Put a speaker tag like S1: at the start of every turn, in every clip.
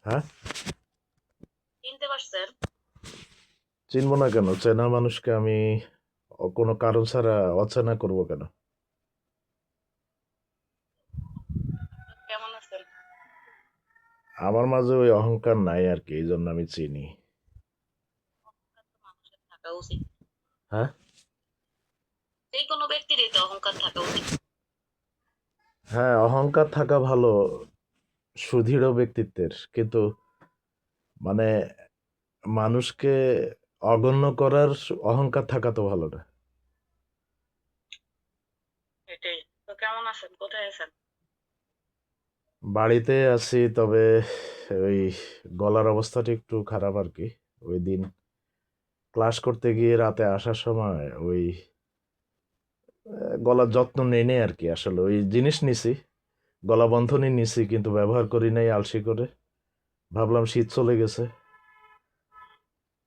S1: হ্যাঁ,
S2: চিনতে পারছেন?
S1: চিনবো না কেন? চেনা মানুষকে আমি কোনো কারণ ছাড়া অচেনা করব কেন?
S2: কেমন আছেন?
S1: আমার মাঝে ওই অহংকার নাই আর কি, এই জন্য আমি চিনি।
S2: অহংকার তো মানুষের থাকা উচিত।
S1: হ্যাঁ,
S2: যে কোনো ব্যক্তিরই তো অহংকার থাকা উচিত।
S1: হ্যাঁ, অহংকার থাকা ভালো সুদৃঢ় ব্যক্তিত্বের, কিন্তু মানে মানুষকে অগণ্য করার অহংকার থাকা তো ভালো না।
S2: এটাই। তো কেমন আছেন? কোথায় আছেন?
S1: বাড়িতে আছি, তবে ওই গলার অবস্থাটা একটু খারাপ আর কি। ওই দিন ক্লাস করতে গিয়ে রাতে আসার সময় ওই গলার যত্ন নেই নেই আর কি। আসলে ওই জিনিস নিছি, গলা বন্ধনী নিছি, কিন্তু ব্যবহার করি নাই আলসি করে। ভাবলাম শীত চলে গেছে,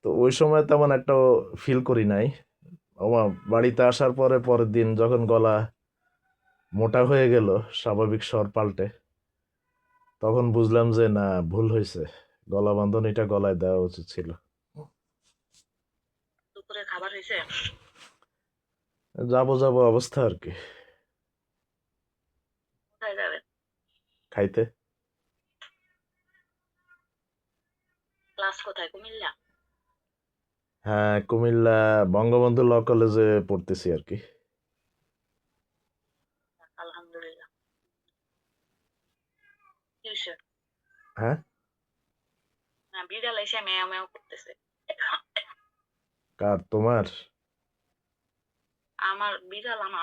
S1: তো ওই সময় তেমন একটা ফিল করি নাই। আমার বাড়িতে আসার পরে পরের দিন যখন গলা মোটা হয়ে গেল, স্বাভাবিক স্বর পাল্টে, তখন বুঝলাম যে না, ভুল হয়েছে, গলা বন্ধনীটা গলায় দেওয়া উচিত ছিল।
S2: দুপুরে খাবার হয়েছে?
S1: যাবো যাবো অবস্থা আর কি,
S2: কোথায় যাবেন?
S1: খাইতে।
S2: ক্লাস কোথায়? কুমিল্লা?
S1: হ্যাঁ, কুমিল্লা বঙ্গবন্ধু ল কলেজে পড়তেছি আর কি।
S2: আলহামদুলিল্লাহ। টিউশন?
S1: হ্যাঁ,
S2: না, বিড়াল এসে মেও মেও করতেছে।
S1: কার, তোমার?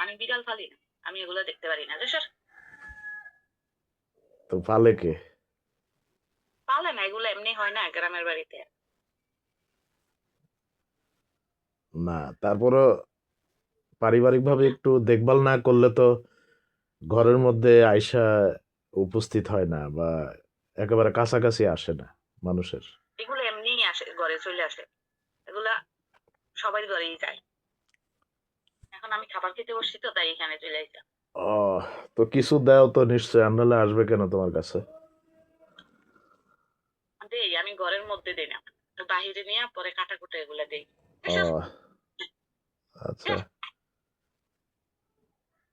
S2: আমি বিড়াল পালি না। আমি এগুলো দেখতে পারি না। স্যার,
S1: তো পালে কে?
S2: পালে না, এগুলো এমনি হয় না গ্রামের বাড়িতে।
S1: না, তারপরও পারিবারিকভাবে একটু দেখভাল না করলে তো ঘরের মধ্যে আইসা উপস্থিত হয় না, বা একেবারে কাছাকাছি আসে না মানুষের।
S2: এগুলো এমনিই আসে, ঘরে চলে আসে। এগুলা সবাই ঘরেই যায়। এখন আমি খাবার খেতে বসছি তো, তাই এখানে চলে আসলাম।
S1: ও, তো কিছু দেও তো নিশ্চয়, আনলে আসবে কেন তোমার কাছে?
S2: দেই, আমি ঘরের মধ্যে দেই না, তো বাহিরে নিয়ে পরে কাটা কুটা এগুলা দেই। এসব।
S1: ও, আচ্ছা।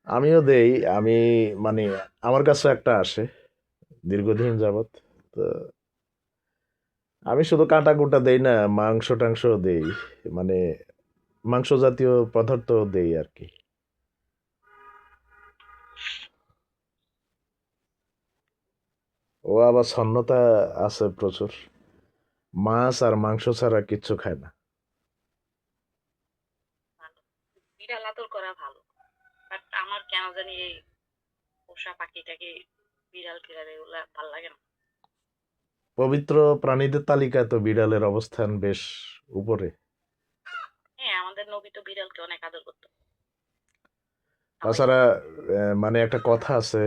S1: আমিও দেই। আমি মানে আমার কাছে একটা আসে দীর্ঘদিন যাবত। তো আমি শুধু কাটা কুটা দেই না, মাংস টাংস দেই, মানে মাংস জাতীয় পদার্থ দেই আর কি। ও আবার ছন্নতা আছে প্রচুর, মাছ আর মাংস ছাড়া কিচ্ছু খায় না।
S2: ভালো। বিড়াল আদর করা ভালো। বাট আমার কেন জানি এই পোষা পাখিটাকে, বিড়াল টিড়াল এগুলা ভাল লাগে না।
S1: পবিত্র প্রাণীদের তালিকায় তো বিড়ালের অবস্থান বেশ উপরে।
S2: হ্যাঁ, আমাদের নবী তো বিড়ালকে অনেক আদর করতো।
S1: তাছাড়া
S2: খাওয়াইতো।
S1: মানে একটা কথা আছে,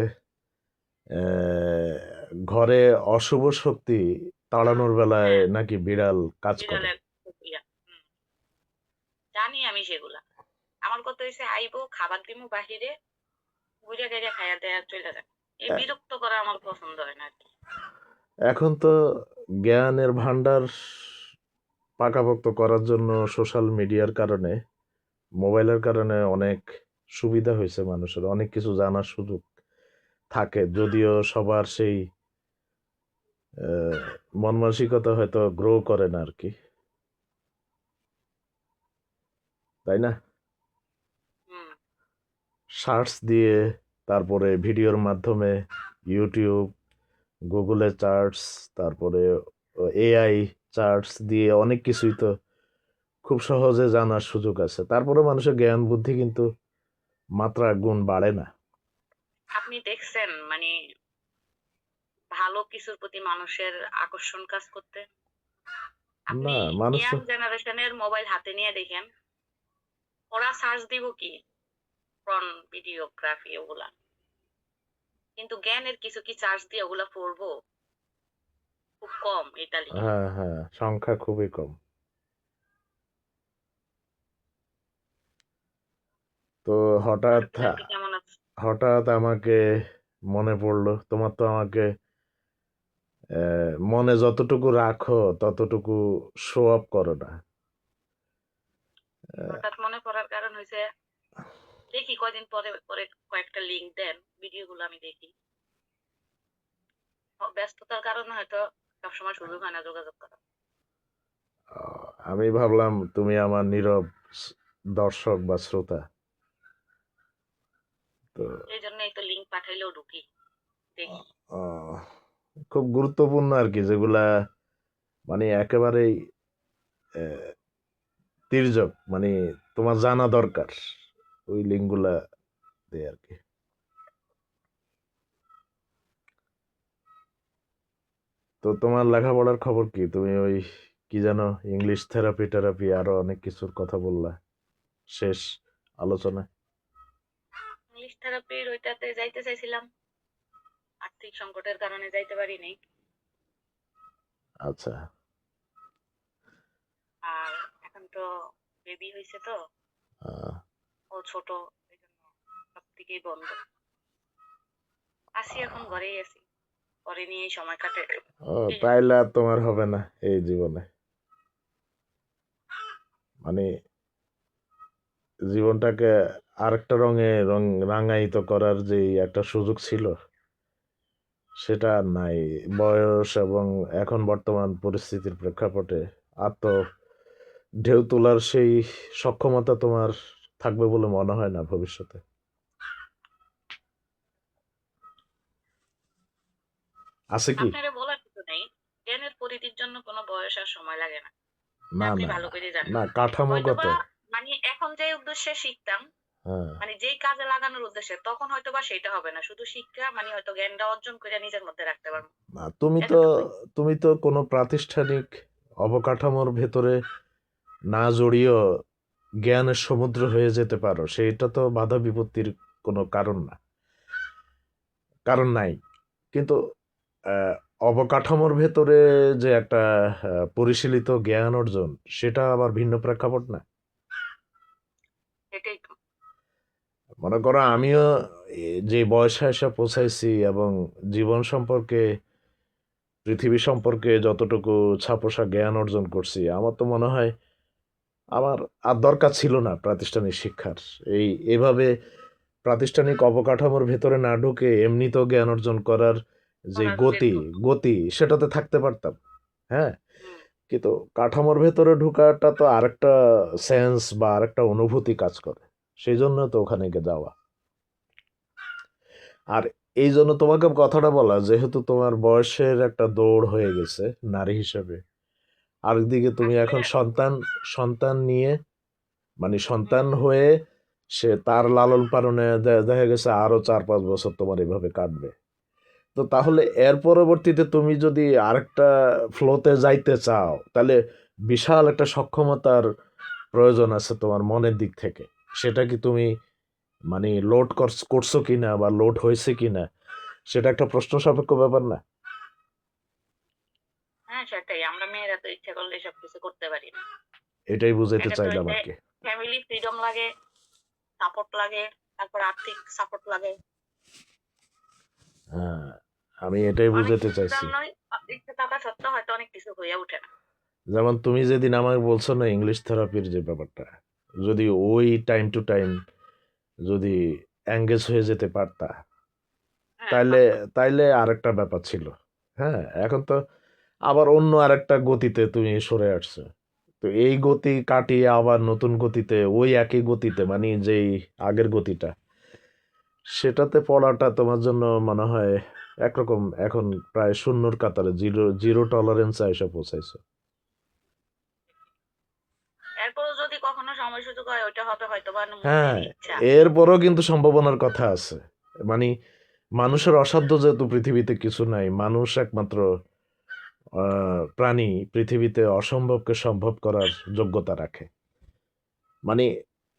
S1: ঘরে অশুভ শক্তি তাড়ানোর বেলায়
S2: হ্যাঁ,
S1: নাকি বিড়াল কাজ করে।
S2: বিড়ালের খুব ইয়া। জানি আমি সেগুলা। আমার কথা হয়েছে আইবো, খাবার দিমু বাহিরে, ঘুরে গেড়ে খাইয়া দেয়া চলে যায়। এই
S1: এ-
S2: বিরক্ত করা আমার পছন্দ হয় না আর কি।
S1: এখন তো জ্ঞানের ভান্ডার পাকাপোক্ত করার জন্য সোশ্যাল মিডিয়ার কারণে, মোবাইলের কারণে অনেক সুবিধা হয়েছে, মানুষের অনেক কিছু জানার সুযোগ থাকে, যদিও সবার সেই মন মানসিকতা হয়তো গ্রো করে না আর কি, তাই না?
S2: হুম।
S1: সার্চ দিয়ে, তারপরে ভিডিওর মাধ্যমে, ইউটিউব, গুগলে সার্চ, তারপরে এআই সার্চ দিয়ে অনেক কিছুই তো খুব সহজে জানার সুযোগ আছে। তারপরে মানুষের জ্ঞান বুদ্ধি কিন্তু মাত্রা গুণ বাড়ে না।
S2: আপনি দেখছেন মানে ভালো কিছুর প্রতি মানুষের আকর্ষণ কাজ করতে? আপনি
S1: না, মানুষ তো
S2: ইয়াং জেনারেশনের মোবাইল হাতে নিয়ে দেখেন, ওরা সার্চ দিব কি ফ্রন ভিডিওগ্রাফি ওগুলা, কিন্তু জ্ঞানের কিছু কি সার্চ দিয়ে ওগুলা পড়বো? খুব কম এই তালিকা।
S1: হ্যাঁ, হ্যাঁ, সংখ্যা খুবই কম। তো হঠাৎ
S2: তারপরে আপনি কেমন আছেন?
S1: হঠাৎ আমাকে মনে পড়লো, তোমার তো আমাকে মনে যতটুকু রাখো ততটুকু শো অফ করো না।
S2: হঠাৎ মনে পড়ার কারণ হয়েছে, দেখি কয়দিন পরে পরে কয়েকটা লিঙ্ক দেন, ভিডিওগুলো আমি দেখি। ব্যস্ততার কারণে হয়তো সবসময় সুযোগ হয় না যোগাযোগ করা।
S1: আমি ভাবলাম তুমি আমার নীরব দর্শক বা শ্রোতা, তো
S2: এই জন্যই তো লিঙ্ক পাঠাইলেও ঢুকি, দেখি।
S1: আহ, খুব গুরুত্বপূর্ণ আর কি, যেগুলা মানে একেবারেই আহ, তির্যক, মানে তোমার জানা দরকার, ওই লিঙ্কগুলা দেয় আর কি। তো তোমার লেখাপড়ার খবর কি? তুমি ওই কি জানো, ইংলিশ থেরাপি টেরাপি আরো অনেক কিছুর কথা বললা শেষ আলোচনায়।
S2: ইংলিশ থেরাপির ওইটাতে যাইতে চাইছিলাম, আর্থিক সংকটের কারণে যাইতে পারিনি।
S1: আচ্ছা।
S2: আর এখন তো বেবি হয়েছে, তো
S1: আহ,
S2: ও ছোট, এই জন্য সব দিকেই বন্ধ। আসি, এখন ঘরেই আছি, ঘরে নিয়েই সময় কাটে।
S1: ও,
S2: এই জন্য।
S1: তাইলে আর তোমার হবে না এই জীবনে, মানে জীবনটাকে আরেকটা রং রাঙায়িত করার যে একটা সুযোগ ছিল, সেটা আর নাই। বয়স এবং এখন বর্তমান পরিস্থিতির প্রেক্ষাপটে আর তো ঢেউ তোলার সেই সক্ষমতা তোমার থাকবে বলে মনে হয় না ভবিষ্যতে। আছে কি?
S2: আপনারে বলার কিছু নেই, জ্ঞানের পরিধির জন্য কোনো বয়স আর সময় লাগে না।
S1: না
S2: আপনি
S1: না
S2: ভালো করে জানেন।
S1: না, কাঠামোগত।
S2: হয়তোবা মানে এখন যে উদ্দেশ্যে শিখতাম,
S1: হ্যাঁ।
S2: মানে যেই কাজে লাগানোর উদ্দেশ্যে, তখন হয়তোবা সেটা হবে না। শুধু শিক্ষা মানে হয়তো জ্ঞানটা অর্জন করে নিজের মধ্যে রাখতে পারবো,
S1: না, তুমি তো
S2: এতটুকুই।
S1: তুমি তো কোনো প্রাতিষ্ঠানিক অবকাঠামোর ভেতরে না জড়িয়েও জ্ঞানের সমুদ্র হয়ে যেতে পারো, সেটা তো বাধা বিপত্তির কোনো কারণ নাই। কিন্তু আহ, অবকাঠামোর ভেতরে যে একটা পরিশীলিত জ্ঞান অর্জন, সেটা আবার ভিন্ন প্রেক্ষাপট না।
S2: এটাই তো।
S1: মনে করো আমিও যে বয়সে এসে পৌঁছাইছি এবং জীবন সম্পর্কে, পৃথিবী সম্পর্কে যতটুকু ছাপোষা জ্ঞান অর্জন করছি, আমার তো মনে হয় আমার আর দরকার ছিল না প্রাতিষ্ঠানিক শিক্ষার। এভাবে প্রাতিষ্ঠানিক অবকাঠামোর ভেতরে না ঢুকে এমনিতেও জ্ঞান অর্জন করার যে
S2: করার যে
S1: গতি সেটাতে থাকতে পারতাম। হ্যাঁ,
S2: হুম,
S1: কিন্তু কাঠামোর ভেতরে ঢুকাটা তো আরেকটা সেন্স বা আরেকটা অনুভূতি কাজ করে, সেই জন্য তো ওখানে গিয়ে যাওয়া। আর এই জন্য তোমাকে কথাটা বলা, যেহেতু তোমার বয়সের একটা দৌড় হয়ে গেছে নারী হিসেবে, আরেকদিকে তুমি
S2: আসলে
S1: এখন সন্তান নিয়ে, মানে
S2: হুম,
S1: সন্তান হয়ে সে তার লালন পালনে দেখা গেছে আরো 4-5 বছর তোমার এভাবে কাটবে। তো তাহলে এর পরবর্তীতে তুমি যদি আরেকটা ফ্লোতে যাইতে চাও, তাহলে বিশাল একটা সক্ষমতার প্রয়োজন আছে তোমার মনের দিক থেকে। সেটা কি তুমি মানে লোড করছো কিনা বা লোড হয়েছে কিনা, সেটা একটা প্রশ্ন সাপেক্ষ ব্যাপার না?
S2: হ্যাঁ সেটাই, আমরা মেয়েরা তো ইচ্ছা করলে সবকিছু করতে পারি না।
S1: এটাই বুঝাইতে
S2: একে তো
S1: চাইলাম
S2: হইতে
S1: আর কি।
S2: ফ্যামিলি ফ্রিডম লাগে, সাপোর্ট লাগে, তারপর আর্থিক সাপোর্ট লাগে।
S1: হ্যাঁ, আমি এটাই
S2: অনেক
S1: বুঝাতে
S2: কিছুর
S1: চাইছি।
S2: জন্যই ইচ্ছে থাকা সত্ত্বেও হয়তো অনেক কিছু হয়ে ওঠে না।
S1: যেমন তুমি যেদিন আমাকে বলছো না ইংলিশ থেরাপির যে ব্যাপারটা, যদি ওই টাইম টু টাইম যদি এঙ্গেজ হয়ে যেতে পারতা,
S2: হ্যাঁ,
S1: তাইলে
S2: পারতাম।
S1: তাইলে আরেকটা ব্যাপার ছিল। হ্যাঁ, এখন তো আবার অন্য আরেকটা গতিতে তুমি সরে আসছো। তো এই গতি কাটিয়ে আবার নতুন গতিতে, ওই একই গতিতে, মানে যেই আগের গতিটা, সেটাতে পড়াটা তোমার জন্য মনে হয় একরকম এখন প্রায় শূন্যর কাতারে, জিরো জিরো টলারেন্সে এসে পৌঁছাইছো।
S2: এরপরও যদি কখনো সময় সুযোগ হয়, ওইটা হবে হয়তোবা মনের
S1: হ্যাঁ,
S2: ইচ্ছা।
S1: এরপরও কিন্তু সম্ভাবনার কথা আছে। মানে মানুষের অসাধ্য যেহেতু পৃথিবীতে কিছু নাই, মানুষ একমাত্র প্রাণী পৃথিবীতে অসম্ভবকে সম্ভব করার যোগ্যতা রাখে। মানে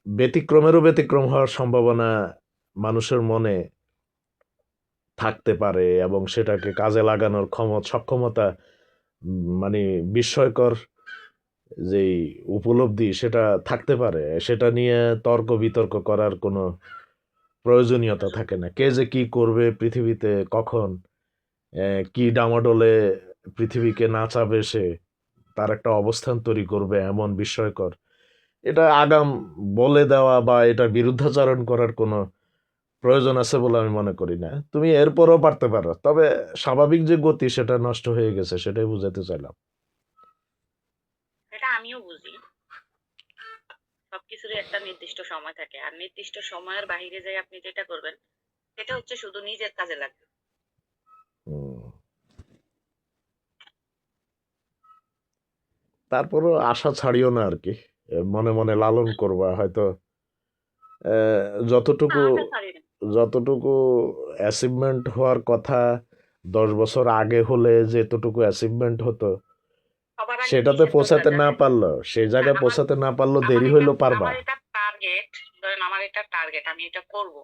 S1: ব্যতিক্রমেরও ব্যতিক্রম হওয়ার সম্ভাবনা মানুষের মনে থাকতে পারে, এবং সেটাকে কাজে লাগানোর সক্ষমতা, মানে বিস্ময়কর যেই উপলব্ধি সেটা থাকতে পারে, সেটা নিয়ে তর্ক বিতর্ক করার কোনো প্রয়োজনীয়তা
S2: সুযোগ
S1: থাকে না। কে যে কি করবে পৃথিবীতে কখন, কি ডামাডোলে পৃথিবীকে নাচাবে সে, তার একটা অবস্থান তৈরি করবে এমন বিস্ময়কর, এটা আগাম বলে দেওয়া বা এটা বিরুদ্ধাচরণ করার কোনো প্রয়োজন আছে বলে আমি মনে করি না। তুমি এরপরও পারতে পারো, তবে স্বাভাবিক যে গতি সেটা নষ্ট হয়ে গেছে, সেটাই বুঝাতে চাইলাম।
S2: এটা আমিও বুঝি, সবকিছুরই একটা নির্দিষ্ট সময় থাকে, আর নির্দিষ্ট সময়ের বাহিরে যাই আপনি যেটা করবেন সেটা হচ্ছে শুধু নিজের কাজে লাগবে।
S1: হুম। তারপরও আশা ছাড়িও না আর কি, মনে মনে লালন করবা হয়তো।
S2: না,
S1: যতটুকু
S2: আশা ছাড়ি না।
S1: যতটুকু অ্যাচিভমেন্ট হওয়ার কথা 10 বছর আগে হলে যেতটুকু অ্যাচিভমেন্ট হতো,
S2: সবার আগে
S1: সেটাতে
S2: কিসের দরকার
S1: পৌঁছাতে না
S2: জানেন?
S1: পারলো, সেই
S2: না,
S1: জায়গায়
S2: আমার
S1: পৌঁছাতে না পারলো,
S2: আমার
S1: দেরি
S2: এটা
S1: হইলেও পারবা।
S2: আমার এটা টার্গেট। ধরেন আমার এটা টার্গেট, আমি এটা করব।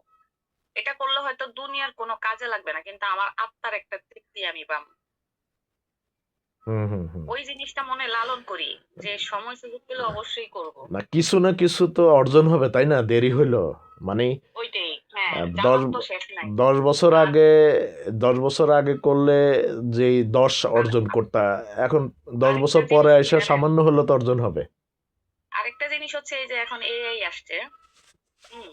S2: এটা করলে হয়তো দুনিয়ার কোনো কাজে লাগবে না, কিন্তু আমার আত্মার একটা তৃপ্তি আমি পাবো।
S1: হুম হুম হুম।
S2: ওই জিনিসটা মনে লালন করি, যে সময় সুযোগ পেলে অবশ্যই করব।
S1: না কিছু তো অর্জন হবে, তাই না, দেরি হইলো মানে।
S2: ওইটাই, হ্যাঁ,
S1: দশ
S2: যাওয়ার তো শেষ নাই।
S1: 10 বছর
S2: আর
S1: আগে, 10 বছর আগে করলে যেই 10
S2: আর
S1: অর্জন করতা, এখন 10 বছর
S2: আরেকটা
S1: পরে
S2: জিনিস কি
S1: এসে
S2: জানেন?
S1: সামান্য হলো তো অর্জন হবে।
S2: আরেকটা জিনিস হচ্ছে এই যে এখন এআই আসছে। হুম।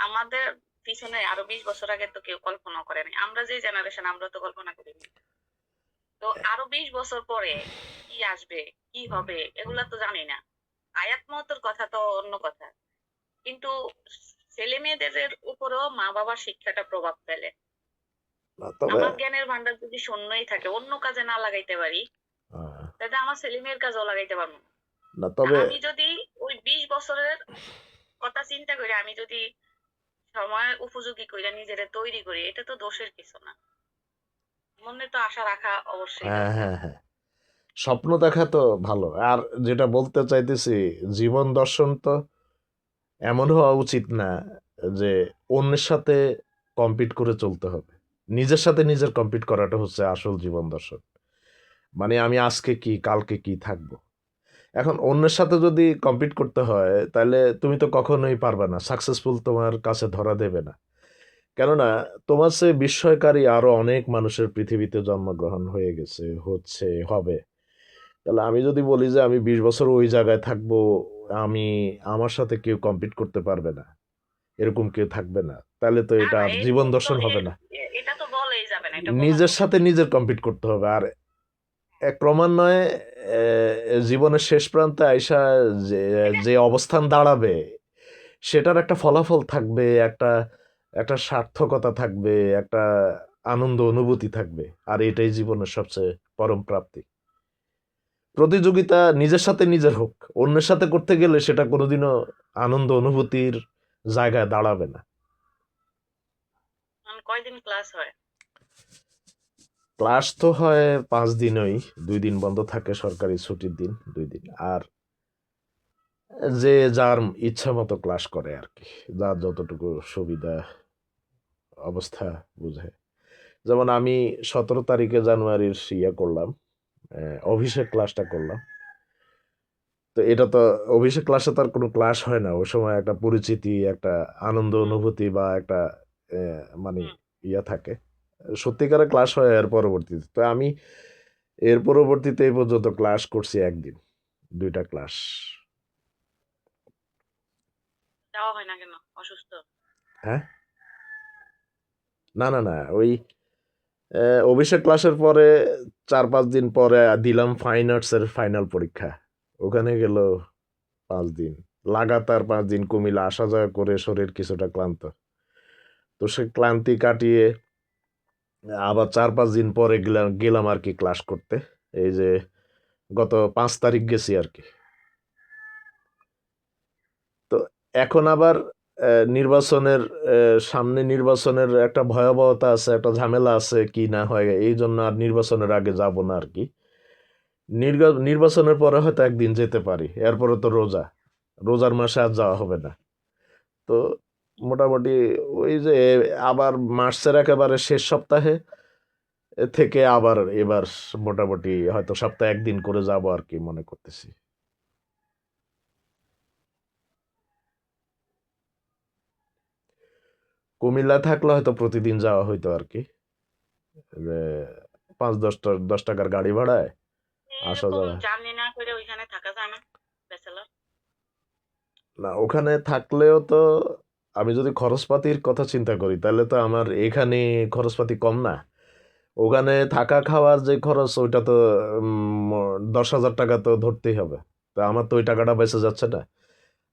S2: আমাদের পিছনে আরো 20 বছর আগে তো কেউ কল্পনা করেনি, আমরা যে জেনারেশন আমরা তো কল্পনা করিনি। তো আরো 20 বছর পরে কি আসবে, কি হবে, এগুলা তো জানি না। আয়াত মহতের কথা তো অন্য কথা, কিন্তু ছেলে মেয়েদের উপরেও মা বাবার শিক্ষাটা প্রভাব ফেলে।
S1: তবে
S2: আমার জ্ঞানের ভান্ডার যদি শূন্যই থাকে, অন্য কাজে না লাগাইতে পারি,
S1: আহ,
S2: তাহলে আমার ছেলে মেয়ের কাজেও লাগাইতে পারবো না।
S1: না তবে
S2: আমি যদি ওই 20 বছরের কথা চিন্তা করি, আমি যদি সময় উপযোগী করে নিজেরে তৈরি করি, এটা তো দোষের কিছু না। মনে তো আশা রাখা অবশ্যই
S1: হ্যাঁ
S2: দরকার।
S1: হ্যাঁ হ্যাঁ, স্বপ্ন দেখা তো ভালো। আর যেটা বলতে চাইতেছি, জীবন দর্শন তো এমন হওয়া উচিত না যে অন্যের সাথে কম্পিট করে চলতে হবে। নিজের সাথে নিজের কম্পিট করাটা হচ্ছে আসল জীবন দর্শন। মানে আমি আজকে কি কালকে কি থাকবো। এখন অন্যের সাথে যদি কম্পিট করতে হয়, তাহলে তুমি তো কখনোই পারবে না, সাকসেসফুল তোমার কাছে ধরা দেবে না। কেননা তোমার সে বিস্ময়কারী আরো অনেক মানুষের পৃথিবীতে জন্মগ্রহণ হয়ে গেছে, হচ্ছে, হবে। তাহলে আমি যদি বলি যে আমি 20 বছর ওই জায়গায় থাকবো, আমি, আমার সাথে কেউ কম্পিট করতে পারবে না, এরকম কেউ থাকবে না, তাহলে তো
S2: না
S1: এটা
S2: না,
S1: আর জীবন
S2: এরকম তো
S1: দর্শন হবে না।
S2: এটা তো বলেই যাবে না, এটা কোনো
S1: নিজের
S2: প্রশ্ন।
S1: সাথে নিজের কম্পিট করতে হবে। আর ক্রমান্বয়ে জীবনের শেষ প্রান্তে আইসা যে
S2: এটা
S1: যে অবস্থান দাঁড়াবে, সেটার একটা ফলাফল থাকবে, একটা একটা সার্থকতা থাকবে, একটা আনন্দ অনুভূতি থাকবে। আর এটাই জীবনের সবচেয়ে পরম প্রাপ্তি। প্রতিযোগিতা নিজের সাথে নিজের হোক, অন্যের সাথে করতে গেলে সেটা কোনোদিনও আনন্দ অনুভূতির জায়গায় দাঁড়াবে না।
S2: কয়দিন ক্লাস হয়?
S1: ক্লাস তো হয় 5 দিনই, 2 দিন বন্ধ থাকে সরকারি ছুটির দিন, 2 দিন। আর যে যার ইচ্ছা মতো ক্লাস করে আর কি, যার যতটুকু সুবিধা অবস্থা বুঝে। যেমন আমি 17 তারিখে জানুয়ারির ইয়ে করলাম, অভিষেক ক্লাসটা করলাম। তো এটা তো, অভিষেক ক্লাসে তো আর কোনো ক্লাস হয় না, ওই সময় একটা পরিচিতি, একটা আনন্দ
S2: হুম
S1: অনুভূতি বা একটা মানে
S2: হুম।
S1: ইয়া থাকে। সত্যিকারের ক্লাস হয় এর পরবর্তীতে। তো আমি এর পরবর্তীতে এই পর্যন্ত ক্লাস করছি একদিন, 2টা ক্লাস।
S2: যাওয়া হয় না কেন? অসুস্থ?
S1: হ্যাঁ, না না না, ওই অভিষেক ক্লাসের পরে 4-5 দিন পরে দিলাম ফাইন আর্টসের ফাইনাল পরীক্ষা। ওখানে গেল 5 দিন, লাগাতার 5 দিন কুমিল্লা আসা যাওয়া করে শরীর কিছুটা ক্লান্ত। তো সে ক্লান্তি কাটিয়ে আবার 4-5 দিন পরে গেলাম গেলাম আর কি ক্লাস করতে। এই যে গত 5 তারিখ গেছি আর কি। তো এখন আবার নির্বাচনের, সামনে নির্বাচনের একটা ভয়াবহতা আছে, একটা ঝামেলা আছে, কি না হয় এই জন্য আর নির্বাচনের আগে যাব না আর কি। নির্বাচনের পরে হয়তো একদিন যেতে পারি, এরপরে তো রোজা, রোজার মাসে আর যাওয়া হবে না। তো মোটামুটি ওই যে আবার মার্চের একেবারে শেষ সপ্তাহে থেকে আবার এবার মোটামুটি হয়তো সপ্তাহে একদিন করে যাব আর কি মনে করতেছি। কুমিল্লা থাকলে হয়তো প্রতিদিন যাওয়া হইতো আর কি। যে 5-10 টাকার গাড়ি ভাড়ায় আসা
S2: এরকম
S1: যাওয়া।
S2: জার্নি না করে ওইখানে থাকা যায় না ব্যাচেলর?
S1: না, ওখানে থাকলেও তো আমি যদি খরচপাতির কথা চিন্তা করি তাহলে তো আমার এখানে খরচপাতি কম না। ওখানে থাকা খাওয়ার যে খরচ ওইটা তো 10,000 টাকা তো ধরতেই হবে। তো আমার তো ওই টাকাটা বেঁচে যাচ্ছে না।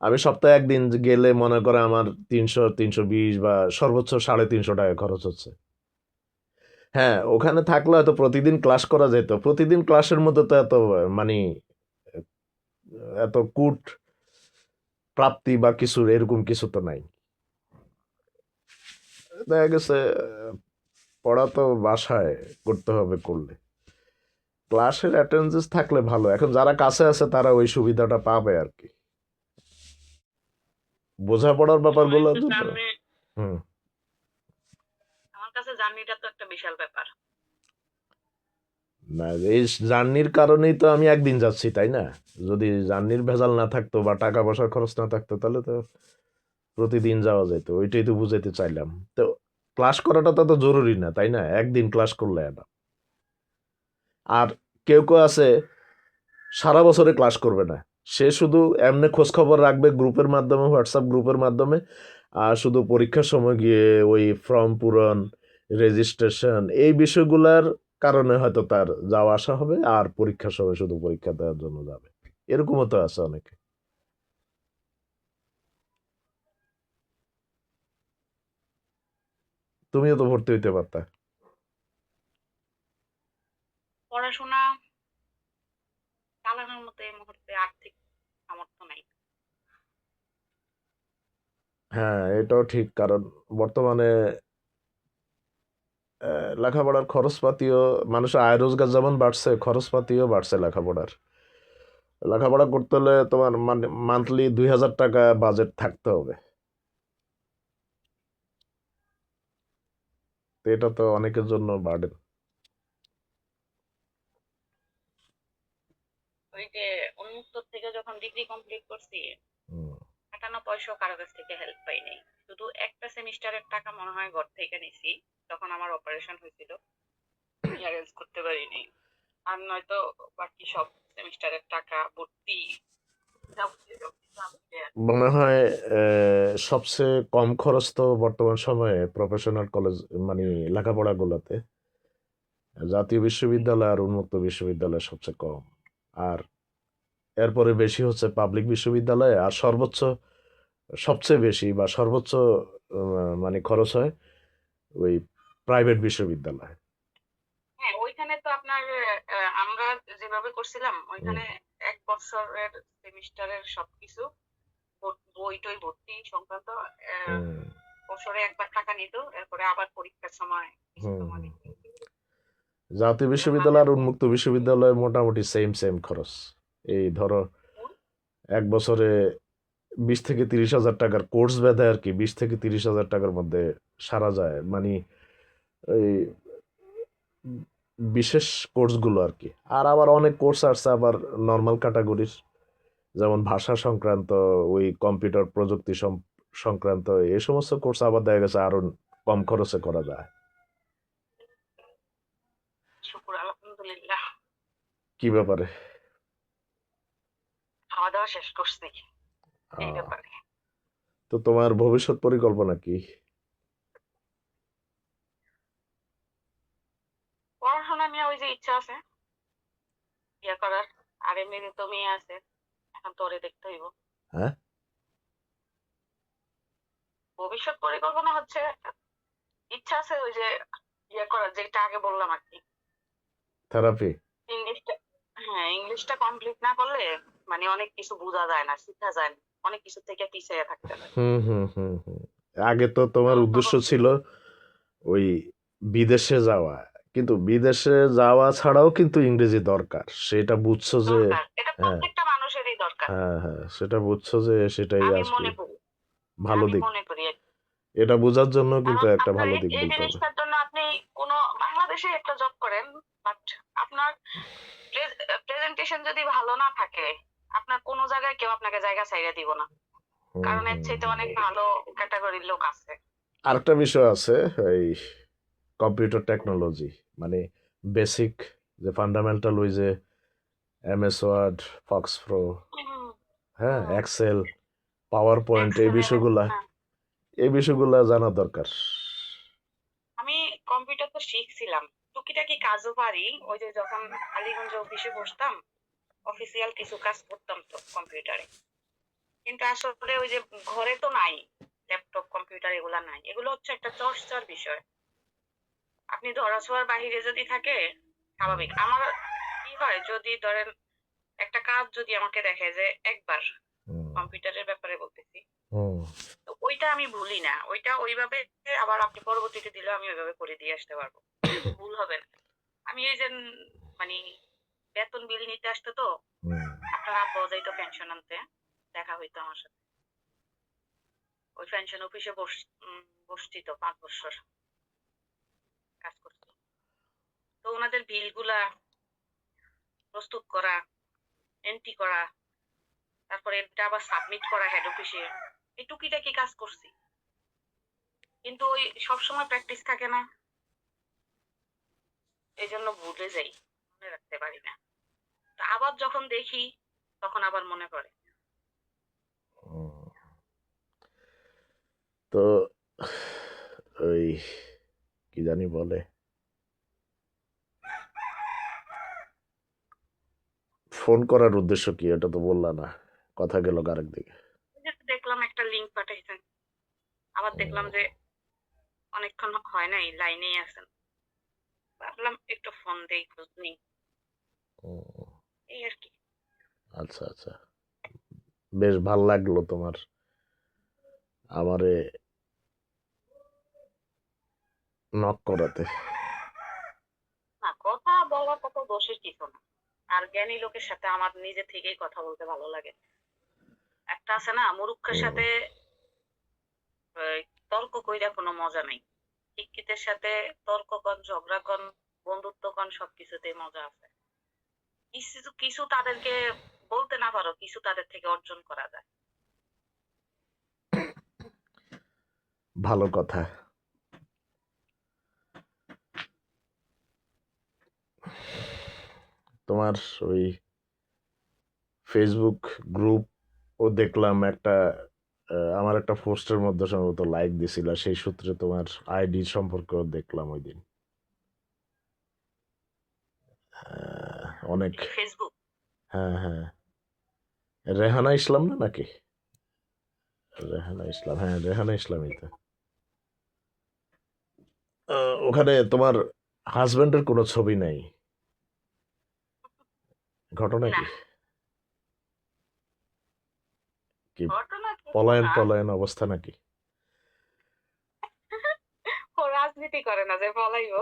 S1: আমি সপ্তাহে একদিন গেলে মনে করে আমার 300-320 বা সর্বোচ্চ 350 টাকা খরচ হচ্ছে। হ্যাঁ, ওখানে থাকলে হয়তো প্রতিদিন ক্লাস করা যেত। প্রতিদিন ক্লাসের মধ্যে তো এত মানে এত কূট প্রাপ্তি বা কিছু এরকম কিছু তো নাই। দেখা গেছে পড়া তো বাসায় করতে হবে করলে। ক্লাসের অ্যাটেন্ডেন্স থাকলে ভালো। এখন যারা কাছে আছে তারা ওই সুবিধাটা পাবে আর কি। বোঝাপড়ার
S2: আমার
S1: ব্যাপারগুলোর
S2: তো
S1: জন্য।
S2: জার্নি,
S1: হুম।
S2: আমার কাছে জার্নিটা তো একটা বিশাল ব্যাপার।
S1: না, এই জার্নির কারণেই তো আমি একদিন যাচ্ছি, তাই না? যদি জার্নির ভেজাল না থাকতো বা টাকা পয়সার খরচ না থাকতো তাহলে তো প্রতিদিন যাওয়া যেত। ওইটাই তো বুঝাইতে চাইলাম। তো ক্লাস করাটা তো জরুরি না, তাই না? একদিন ক্লাস করলে এটা। আর কেউ কেউ আছে সারা বছরে ক্লাস করবে না। সে শুধু এমনি খোঁজ খবর রাখবে গ্রুপের মাধ্যমে, হোয়াটসঅ্যাপ গ্রুপের মাধ্যমে। আর শুধু পরীক্ষার সময় গিয়ে ওই ফর্ম পূরণ, রেজিস্ট্রেশন এই বিষয়গুলার কারণে হয়তো তার যাওয়া আসা হবে, আর পরীক্ষার সময় শুধু পরীক্ষা দেওয়ার জন্য যাবে। এরকমও তো আছে অনেকে। তুমিও তো ভর্তি হইতে পারতা।
S2: পড়াশোনা চালানোর মতো এই মুহূর্তে আর্থিক সামর্থ্য নাই।
S1: হ্যাঁ, এটাও ঠিক। কারণ বর্তমানে লেখাপড়ার খরচপাতিও, মানুষের আয় রোজগার যেমন বাড়ছে, খরচপাতিও বাড়ছে লেখাপড়ার। লেখাপড়া করতে হলে তোমার মানে মান্থলি 2,000 টাকা বাজেট থাকতে হবে। তো এটা তো অনেকের জন্য বার্ডেন।
S2: ওই যে উন্মুক্ত থেকে যখন ডিগ্রি কমপ্লিট করছি, 51 পয়সাও কারো কাছ থেকে হেল্প পাই নাই। শুধু একটা সেমিস্টারের টাকা মনে হয় ঘর থেকে নিছি, তখন আমার অপারেশন হয়েছিল, আমি অ্যারেঞ্জ করতে পারিনি। আর নয়তো বাকি সব সেমিস্টারের টাকা ভর্তি যাবতীয় সবকিছু আমি দেয়া।
S1: মনে হয় সবচেয়ে কম খরচ তো বর্তমান সময়ে প্রফেশনাল কলেজ মানে লেখাপড়াগুলোতে জাতীয় বিশ্ববিদ্যালয় আর উন্মুক্ত বিশ্ববিদ্যালয় সবচেয়ে কম। আর এরপরে বেশি হচ্ছে পাবলিক বিশ্ববিদ্যালয়, আর সবচেয়ে বেশি বা সর্বোচ্চ মানে খরচ হয় ওই প্রাইভেট বিশ্ববিদ্যালয়।
S2: হ্যাঁ, ওইখানে তো আপনার আমরা যেভাবে করছিলাম
S1: হুম,
S2: ওইখানে 1 বছরের সেমিস্টারের সবকিছু বই টই ভর্তি সংক্রান্ত
S1: হুম,
S2: বছরে একবার টাকা নিত, এরপরে আবার পরীক্ষার সময় কিছু
S1: হুম,
S2: জমা
S1: হুম।
S2: দিত।
S1: জাতীয়
S2: এবার মাঝে
S1: বিশ্ববিদ্যালয় আর উন্মুক্ত বিশ্ববিদ্যালয় মোটামুটি সেম সেম খরচ। এই ধরো এক বছরে 20,000 থেকে 30,000 টাকার কোর্স বেঁধে আর কি, 20,000 থেকে 30,000 টাকার মধ্যে সারা যায় মানে ওই বিশেষ কোর্সগুলো আর কি। আর আবার অনেক কোর্স আছে আবার নর্মাল ক্যাটাগরির, যেমন ভাষা সংক্রান্ত, ওই কম্পিউটার প্রযুক্তি সংক্রান্ত এই সমস্ত কোর্স আবার দেখা গেছে আরো কম খরচে করা যায়।
S2: শুকুর আলহামদুলিল্লাহ
S1: কি ব্যাপারে?
S2: খাওয়া দাওয়া শেষ করছি এই
S1: আহ,
S2: ব্যাপারে।
S1: তো তোমার ভবিষ্যৎ পরিকল্পনা কি?
S2: পড়াশোনা নিয়ে ওই যে ইচ্ছা আছে বিয়ে করার, আর এমনি তো মেয়ে আছে, এখন তোরে দেখতে হইব।
S1: হ্যাঁ,
S2: ভবিষ্যৎ পরিকল্পনা হচ্ছে, ইচ্ছা আছে ওই যে বিয়ে করার, যেটা আগে বললাম আর কি।
S1: থেরাপি।
S2: ইংলিশটা, হ্যাঁ ইংলিশটা কমপ্লিট না করলে মানে অনেক কিছু বোঝা যায় না, শিখা যায় না, অনেক কিছু থেকে পিছিয়ে থাকতে হয়।
S1: হুম, হুম, হুম, হুম। আগে তো
S2: তো
S1: তোমার উদ্দেশ্য
S2: তখন
S1: ছিল ওই বিদেশে যাওয়া, কিন্তু বিদেশে যাওয়া ছাড়াও কিন্তু ইংরেজি দরকার, সেটা বুঝছো যে।
S2: দরকার, এটা
S1: হ্যাঁ,
S2: প্রত্যেকটা মানুষেরই দরকার।
S1: হ্যাঁ, হ্যাঁ, সেটা বুঝছো যে সেটাই
S2: আমি
S1: আর কি
S2: মনে করি,
S1: ভালো
S2: আমি
S1: দিক।
S2: মনে করি
S1: এটা বোঝার জন্য কিন্তু
S2: কারণ
S1: একটা
S2: আপনার
S1: ভালো
S2: এই
S1: দিক
S2: এই
S1: বলতে হবে।
S2: জিনিসটার জন্য আপনি কোনো বাংলাদেশে একটা জব করেন, বাট আপনার প্রেজেন্টেশন যদি ভালো না থাকে, আপনার কোনো জায়গায় কেউ আপনাকে জায়গা ছাইড়া দিব না,
S1: হুম,
S2: কারণ এর
S1: হুম,
S2: চাইতে
S1: হুম।
S2: অনেক ভালো ক্যাটাগরির লোক আছে।
S1: আরেকটা বিষয় আছে, এই কম্পিউটার টেকনোলজি, মানে বেসিক যে ফান্ডামেন্টাল, ওই যে MS ওয়ার্ড, ফক্স প্রো,
S2: হুম,
S1: হ্যাঁ,
S2: হুম,
S1: এক্সেল, পাওয়ার পয়েন্ট,
S2: এক্সেলের, হ্যাঁ।
S1: এই বিষয়গুলা জানা দরকার।
S2: আমি কম্পিউটার তো শিখছিলাম, টুকিটাকি কাজও পারি। ওই যে যখন আলীগঞ্জ অফিসে বসতাম, অফিসিয়াল কিছু কাজ করতাম তো কম্পিউটারে। কিন্তু আসলে ওই যে ঘরে তো নাই, ল্যাপটপ কম্পিউটার এগুলা নাই। এগুলো হচ্ছে একটা চর্চার বিষয়। আপনি ধরাছোঁয়ার বাহিরে যদি থাকে, স্বাভাবিক। আমার কি হয়, যদি ধরেন একটা কাজ যদি আমাকে দেখে যে একবার,
S1: হুম,
S2: কম্পিউটারের ব্যাপারে বলতেছি,
S1: হুম,
S2: তো ওইটা আমি ভুলি না। ওইটা ওইভাবে আবার আপনি পরবর্তীতে দিলেও আমি ওইভাবে করে দিয়ে আসতে পারবো, ভুল হবে না। আমি এই যে মানে বেতন বিল নিতে আসতো তো,
S1: হুম।
S2: আপনার আব্বাও যাইতো পেনশন আনতে, দেখা হইতো আমার সাথে। ওই পেনশন অফিসে বসছি তো 5 বছর কাজ করছি। তো ওনাদের বিলগুলা প্রস্তুত করা, এন্ট্রি করা, তারপরে এটা আবার সাবমিট করা হেড অফিসে, এই টুকিটাকি কাজ করছি। কিন্তু ওই সবসময় প্র্যাকটিস থাকে না, এই জন্য ভুলে যাই, মনে রাখতে পারি না। তো আবার যখন দেখি তখন আবার মনে পড়ে।
S1: হুম। তো ওই কি জানি বলে, ফোন করার উদ্দেশ্য কি এটা তো বললা না, কথা গেল আরেক দিকে।
S2: ওই যে দেখলাম একটা লিঙ্ক পাঠাইছেন, আবার দেখলাম যে অনেকক্ষণ হয় নাই, লাইনেই আছেন, ভাবলাম একটু ফোন দেই, খোঁজ নেই,
S1: হুম,
S2: এই আর কি।
S1: আচ্ছা আচ্ছা, বেশ ভাল লাগলো তোমার আমারে নক করাতে।
S2: না, কথা বলার কত দোষের কিছু না। আর জ্ঞানী লোকের সাথে আমার নিজে থেকেই কথা বলতে ভালো লাগে। একটা আছে না, মুরুক্ষের
S1: হুম,
S2: সাথে তর্ক কইরা কোনো মজা নাই। শিক্ষিতের সাথে তর্ক কন, ঝগড়া কন, বন্ধুত্ব কন, সবকিছুতেই মজা আছে। কিছু কিছু তাদেরকে বলতে না পারো, কিছু তাদের থেকে অর্জন করা যায়।
S1: ভালো কথা। তোমার ওই ফেসবুক গ্রুপ ও দেখলাম একটা, আমার একটা পোস্টের মধ্যে সম্ভবত লাইক দিছিল, সেই সূত্রে তোমার আইডি সম্পর্কেও দেখলাম ওই দিন। অনেক।
S2: ফেসবুক।
S1: হ্যাঁ হ্যাঁ, রেহানা ইসলাম না নাকি? রেহানা ইসলাম, হ্যাঁ রেহানা ইসলামই তো। ওখানে তোমার হাজবেন্ডের কোনো ছবি নাই, ঘটনা
S2: না,
S1: কি? কি
S2: ঘটনা কিছু
S1: পলায়ন
S2: না।
S1: পলায়ন অবস্থা নাকি?
S2: ও রাজনীতি করে না যে বলাইবো।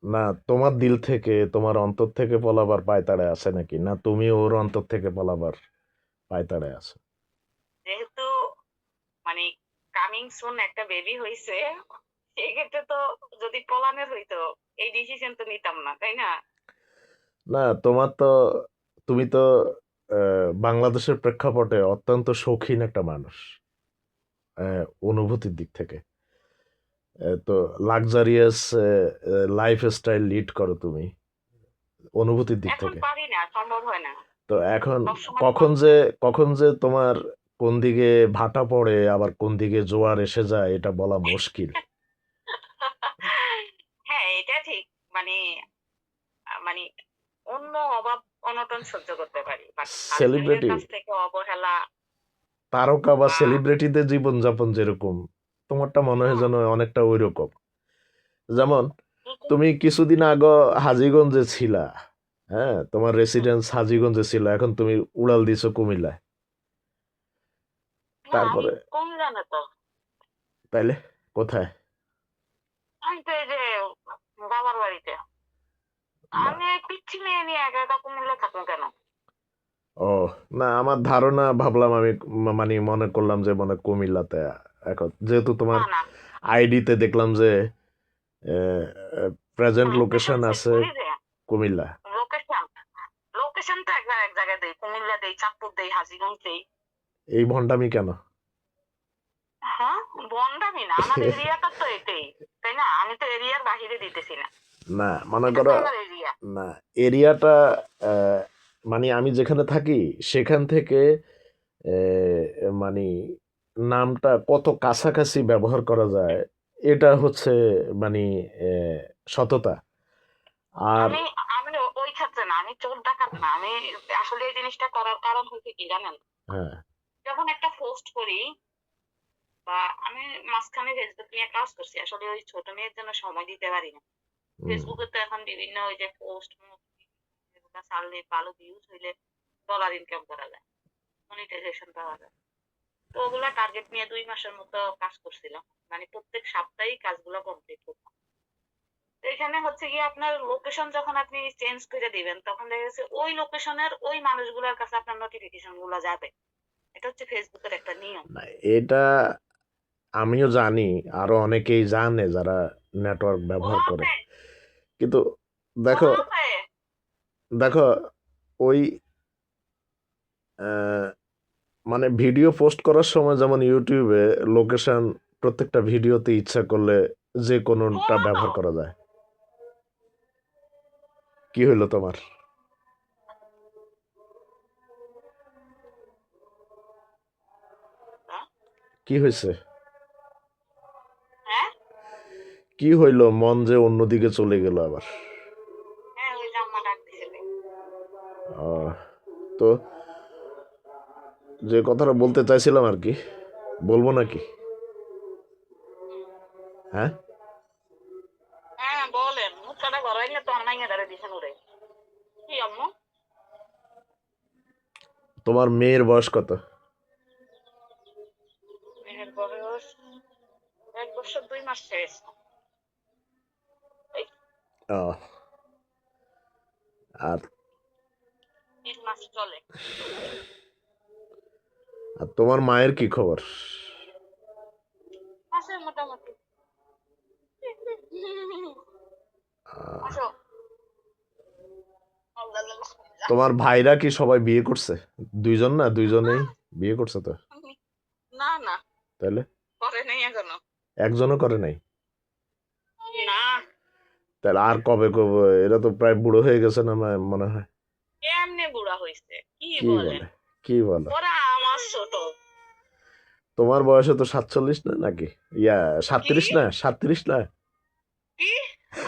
S1: না, তোমার দিল থেকে, তোমার অন্তর থেকে পলাবার পায়তাড়ে আছে নাকি, না তুমি ওর অন্তর থেকে পলাবার পায়তাড়ে আছে?
S2: যেহেতু মানে কামিং সুন একটা বেবি হইছে, সেক্ষেত্রে তো যদি পলানের হইতো, এই ডিসিশন তো নিতাম না, তাই না?
S1: না তোমার তো, তুমি তো বাংলাদেশের প্রেক্ষাপটে অত্যন্ত শৌখিন একটা মানুষ, অনুভূতির দিক থেকে। তো লাক্সারিয়াস লাইফ স্টাইল লিড করো তুমি অনুভূতির দিক
S2: এখন
S1: থেকে।
S2: পারি না, সম্ভব হয় না।
S1: তো এখন
S2: সবসময়
S1: কখন যে, কখন যে তোমার কোন দিকে ভাটা পড়ে আবার কোন দিকে জোয়ার এসে যায় এটা বলা মুশকিল।
S2: হ্যাঁ, এটা ঠিক। মানে মানে অন্য অভাব অনটন সহ্য করতে পারি, বাট হাজবেন্ডের
S1: সেলিব্রিটি,
S2: কাছ থেকে অবহেলা
S1: তারকা বা
S2: বা
S1: সেলিব্রিটিদের জীবনযাপন যেরকম, তোমারটা মনে হয়
S2: হুম,
S1: যেন অনেকটা ওই রকম। যেমন
S2: হুম,
S1: তুমি কিছুদিন আগে হাজীগঞ্জে ছিলা, হ্যাঁ তোমার
S2: হুম।
S1: রেসিডেন্স হাজীগঞ্জে ছিল, এখন তুমি উড়াল দিছো কুমিল্লায়।
S2: না, আমি
S1: তারপরে
S2: কম জানে তো।
S1: তাইলে কোথায়?
S2: আমি তো এই যে বাবার বাড়িতে।
S1: না,
S2: আমি এই পিচ্ছি মেয়ে নিয়ে একা একা কুমিল্লা থাকবো কেন?
S1: ও না, আমার ধারণা, ভাবলাম আমি, মানে মনে করলাম যে মনে হয় কুমিল্লাতে এখন, যেহেতু তোমার
S2: না, না,
S1: আইডিতে দেখলাম যে প্রেজেন্ট
S2: লোকেশন
S1: লোকেশন
S2: সেট
S1: আছে
S2: করি যে,
S1: কুমিল্লা।
S2: লোকেশন লোকেশন তো একবার এক জায়গায় দেই, কুমিল্লা দেই, চাঁদপুর দেই, হাজীগঞ্জ দেই।
S1: এই ভণ্ডামি কেন?
S2: হ্যাঁ, বন্ডামি না, আমার এরিয়াটা তো এটাই, তাই না? আমি তো এরিয়ার বাহিরে দিতেছি না,
S1: না মনে
S2: এটা তো
S1: করো,
S2: আমার এরিয়া।
S1: না এরিয়াটা মানে আমি যেখানে থাকি সেখান থেকে মানে নামটা কত কাছাকাছি ব্যবহার করা যায়, এটা হচ্ছে মানে সততা। আর
S2: আমি আমি ওই ক্ষেত্রে না, আমি চোর ডাকাত না, আমি আসলে এই জিনিসটা করার কারণ হচ্ছে কি জানেন,
S1: হ্যাঁ,
S2: যখন একটা পোস্ট করি বা আমি মাঝখানে ফেসবুক নিয়ে কাজ করছি, আসলে ওই ছোট মেয়ের জন্য সময় দিতে পারি না।
S1: হুম,
S2: ফেসবুকে তো এখন বিভিন্ন ওই যে পোস্ট এগুলা ছাড়লে ভালো ভিউজ হইলে ডলার ইনকাম করা যায়, মনিটাইজেশন পাওয়া যায়। তো ওগুলা টার্গেট নিয়ে 2 মাসের মতো কাজ করছিলাম, মানে প্রত্যেক সপ্তাহেই কাজগুলো কমপ্লিট করতাম। তো এখানে হচ্ছে কি, আপনার লোকেশন যখন আপনি চেঞ্জ করে দিবেন তখন দেখা যাচ্ছে ওই লোকেশনের ওই মানুষগুলোর কাছে আপনার নোটিফিকেশন গুলো যাবে। এটা হচ্ছে ফেসবুকের একটা নিয়ম।
S1: না এটা আমিও জানি, আরো অনেকেই জানে যারা নেটওয়ার্ক
S2: ও
S1: ব্যবহার করে।
S2: আছে,
S1: কিন্তু
S2: ও
S1: দেখো,
S2: আছে।
S1: দেখো ওই আহ, মানে ভিডিও পোস্ট করার সময় যেমন ইউটিউবে লোকেশন প্রত্যেকটা ভিডিওতে ইচ্ছা করলে যে কোনোটা
S2: শোনো তো,
S1: ব্যবহার করা যায়। কি হইলো তোমার?
S2: হ্যাঁ
S1: কি হয়েছে?
S2: হ্যাঁ,
S1: কি হইলো, মন যে অন্যদিকে চলে গেল আবার?
S2: হ্যাঁ, ওই জাম্মা ডাক দিছিল।
S1: আহ, তো যে কথাটা বলতে চাইছিলাম আর কি, বলবো নাকি?
S2: হুম।
S1: হ্যাঁ,
S2: হ্যাঁ বলেন, মুখটা গড়াইলে তো অনলাইনে ধরে দিছেন ওরে। কি আম্মু?
S1: তোমার মেয়ের বয়স কত?
S2: মেয়ের বয়স 1 বছর 2 মাস শেষ। এই
S1: আহ, আর
S2: 3 মাস চলে।
S1: আর তোমার মায়ের কি খবর?
S2: আছে মোটামুটি।
S1: আহ,
S2: আসো। আল্লাহ আল্লাহ বিসমিল্লাহ।
S1: তোমার ভাইরা কি সবাই বিয়ে করছে? দুইজন না, দুইজনেই বিয়ে করছে তো?
S2: না না,
S1: তাহলে
S2: করে নাই এখনো।
S1: একজনও করে নাই?
S2: না,
S1: তাহলে আর কবে কবে? এরা তো প্রায় বুড়ো হয়ে গেছে না মনে হয়।
S2: কেমনে বুড়া হইছে কি
S1: কি
S2: বলেন?
S1: বলে, কি বলে?
S2: ওরা আমার ছোট।
S1: তোমার বয়সে তো 47 না নাকি? ইয়া,
S2: কি
S1: 37 না, 37 না?
S2: কি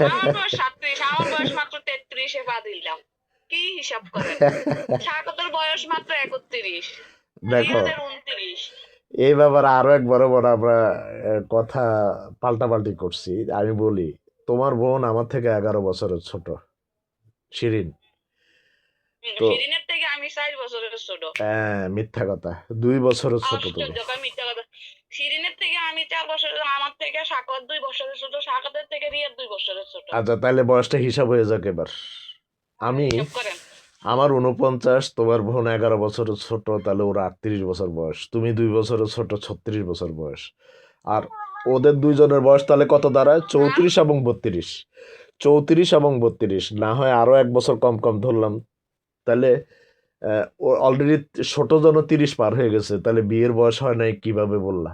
S2: আমার বয়স 37, আমার বয়স মাত্র 33-এ পা দিলাম। কি হিসাব করেন? স্বাগতের বয়স মাত্র 31,
S1: দেখো,
S2: রিয়াদের 29।
S1: এই ব্যাপারে আরো এক বড় বড় আমরা কথা পাল্টাপাল্টি করছি। আমি বলি, তোমার বোন আমার থেকে 11 বছরের ছোট, শিরিন। তো
S2: শিরিনের থেকে আমি 4 বছরের ছোট।
S1: মিথ্যা কথা, 2 বছরের ছোট তুমি।
S2: আশ্চর্য, কয় মিথ্যা কথা। শিরিনের থেকে আমি 4 বছরের, আমার থেকে সাকত 2 বছরের ছোট, সাকতের থেকে রিয়াদ 2 বছরের ছোট।
S1: আচ্ছা তাহলে বয়সটা হিসাব হয়ে যাক এবার। আমি,
S2: হিসাব করেন।
S1: আমার 49, তোমার বোন 11 বছরের ছোট, তাহলে ওর 38 বছর বয়স, তুমি 2 বছরের ছোট, 36 বছর বয়স। আর ওদের দুইজনের বয়স তাহলে কত দাঁড়ায়?
S2: হ্যাঁ,
S1: 34 এবং 32। 34 এবং 32, না হয় আরো 1 বছর কম কম ধরলাম। তাহলে ও অলরেডি ছোট জন 30 পার হয়ে গেছে, তাহলে বিয়ের বয়স হয় নাই কিভাবে বললা?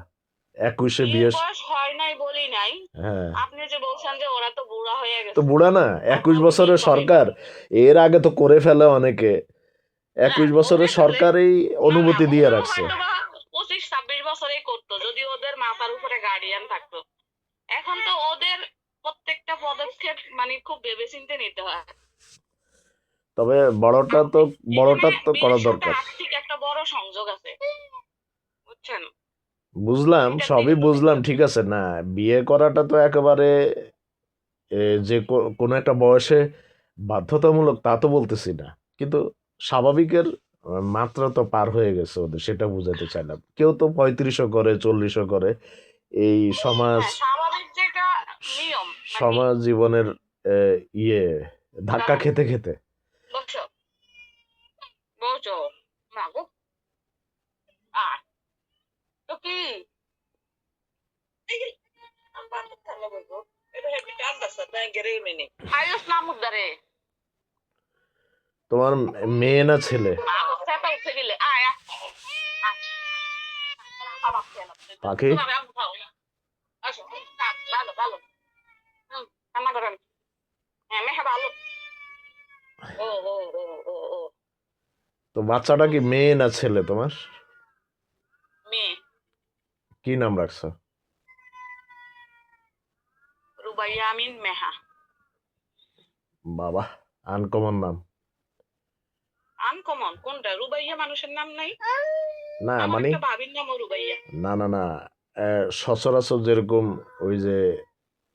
S1: 21-এ
S2: বিয়ের
S1: বিয়ে।
S2: বয়স হয় নাই বলি নাই।
S1: হ্যাঁ,
S2: আপনি যে বলছেন যে ওরা তো বুড়া হয়ে
S1: তো
S2: গেছে,
S1: বুড়া না,
S2: এখন
S1: 21
S2: ওকে কি
S1: বছরের
S2: কয়?
S1: সরকার। এর আগে তো করে ফেলে অনেকে।
S2: হ্যাঁ
S1: 21
S2: করে
S1: বছরের
S2: ফেলে।
S1: সরকারই
S2: না না,
S1: অনুমতি দিয়ে
S2: ওরাও
S1: রাখছে।
S2: হয়তো বা 25-26 বছরেই করতো যদি ওদের মাথার উপরে গার্ডিয়ান থাকতো। এখন তো ওদের প্রত্যেকটা পদক্ষেপ মানে খুব ভেবেচিন্তে নিতে হয়।
S1: তবে বড়টা তো,
S2: এখানে
S1: বড়টা তো করা
S2: বিয়ের সাথে
S1: দরকার।
S2: আর্থিক একটা বড় সংযোগ আছে, বুঝছেন?
S1: বুঝলাম,
S2: এটার
S1: সবই
S2: দিকে তো
S1: বুঝলাম,
S2: দেখতে হবে।
S1: ঠিক আছে। না, বিয়ে করাটা তো একেবারে যে কোনো একটা বয়সে বাধ্যতামূলক তা তো বলতেছি না, কিন্তু স্বাভাবিকের মাত্রা তো পার হয়ে গেছে ওদের, সেটা বুঝাতে চাইলাম। কেউ তো 35ও করে, 40ও করে। এই সমাজ,
S2: হ্যাঁ, স্বাভাবিক যেটা নিয়ম নাকি।
S1: সমাজ জীবনের ইয়ে ধাক্কা
S2: দাঁড়ান,
S1: খেতে খেতে।
S2: বসো, বসো। না গো, আয়। তো কি আয়ুষ নামুদারে
S1: তোমার মেয়ে না ছেলে?
S2: মা হচ্ছে উঠে গেলে আয় আয়, আয়।
S1: পাখি
S2: তোমার আম্মু খাও না। আসো, ভালো ভালো। রান্না করেন। হ্যাঁ, মেহা ভালো। ও ও ও ও ও
S1: তো বাচ্চাটা কি মেয়ে না ছেলে তোমার?
S2: মেয়ে
S1: কি নাম রাখছো?
S2: রুবাইয়া আমিন মেহা।
S1: বাবা, আনকমন নাম।
S2: আনকমন কোনটা? রুবাইয়া মানুষের নাম নাই?
S1: না
S2: আমার
S1: মানে,
S2: একটা ভাবির নামও রুবাইয়া।
S1: না না না, সচরাচর যেরকম ওই যে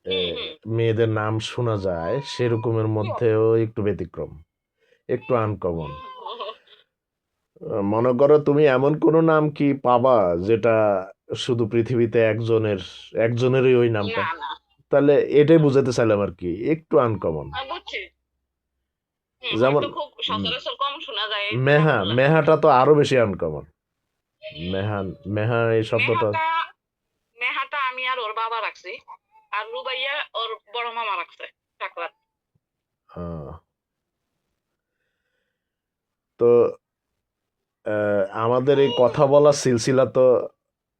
S2: হুম হুম।
S1: মেয়েদের নাম শোনা যায় সেরকমের মধ্যেও একটু ব্যতিক্রম, একটু আনকমন। মনে করো তুমি এমন কোনো নাম কি পাবা যেটা শুধু পৃথিবীতে একজনেরই ওই নামটা?
S2: না না,
S1: তাহলে এটাই বুঝাতে চাইলাম আর কি, একটু আনকমন।
S2: আমি বুঝছি।
S1: যেমন
S2: হয়তো খুব সচরাচর কম শোনা যায় এই
S1: মেহা,
S2: নামগুলা।
S1: মেহাটা তো আরো বেশি আনকমন। মেহা, মেহা এই শব্দটা।
S2: মেহাটা নেহাটা আমি আর ওর বাবা রাখছি, আর রুবাইয়া ওর বড় মামা রাখছে চাকরাত।
S1: আহ, তো আমাদের এই কথা বলার সিলসিলা তো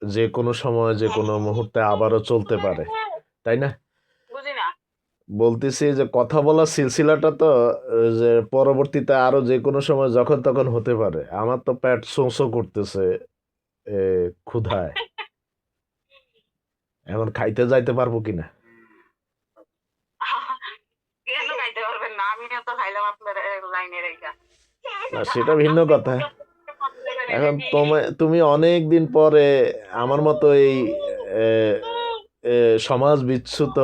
S1: যে কোনো সময় যে কোনো মুহূর্তে আবারও চলতে পারে, তাই না?
S2: বুঝি না।
S1: বলতেছি যে কথা বলার সিলসিলাটা তো যে পরবর্তীতে আরো যে কোনো সময় যখন তখন হতে পারে। আমার তো পেট শোঁ শোঁ করতেছে এ, ক্ষুধায়। এখন খাইতে যাইতে পারবো কিনা।
S2: কেন খাইতে পারবেন না? আমিও তো খাইলাম আপনার লাইনে রেখা।
S1: না সেটা ভিন্ন
S2: আপনি
S1: কথা।
S2: মুখে মুখে বললেন এটা
S1: এখন
S2: কি?
S1: তুমি অনেক দিন পরে আমার মতো এই এ, এ, সমাজ বিচ্যুত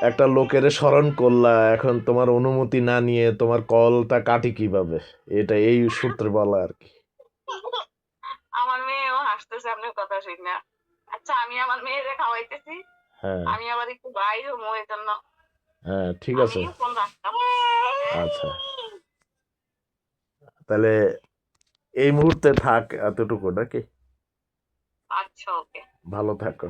S1: একটা লোকের স্মরণ করলা, এখন তোমার অনুমতি না নিয়ে তোমার কলটা কাটি কিভাবে, এটা এই সূত্রে বলা আর কি।
S2: আমার মেয়েও হাসতেছে আপনার কথা শুনে। আচ্ছা, আমি আমার মেয়েরে খাওয়াইতেছি।
S1: হ্যাঁ
S2: আমি আবার একটু বাইরে হবো, এই জন্য
S1: হ্যাঁ, ঠিক
S2: আমি
S1: আছে।
S2: ফোন রাখতাম।
S1: আচ্ছা, তাহলে এই মুহূর্তে থাক এতটুকু নাকি?
S2: আচ্ছা, ওকে।
S1: ভালো থাকো।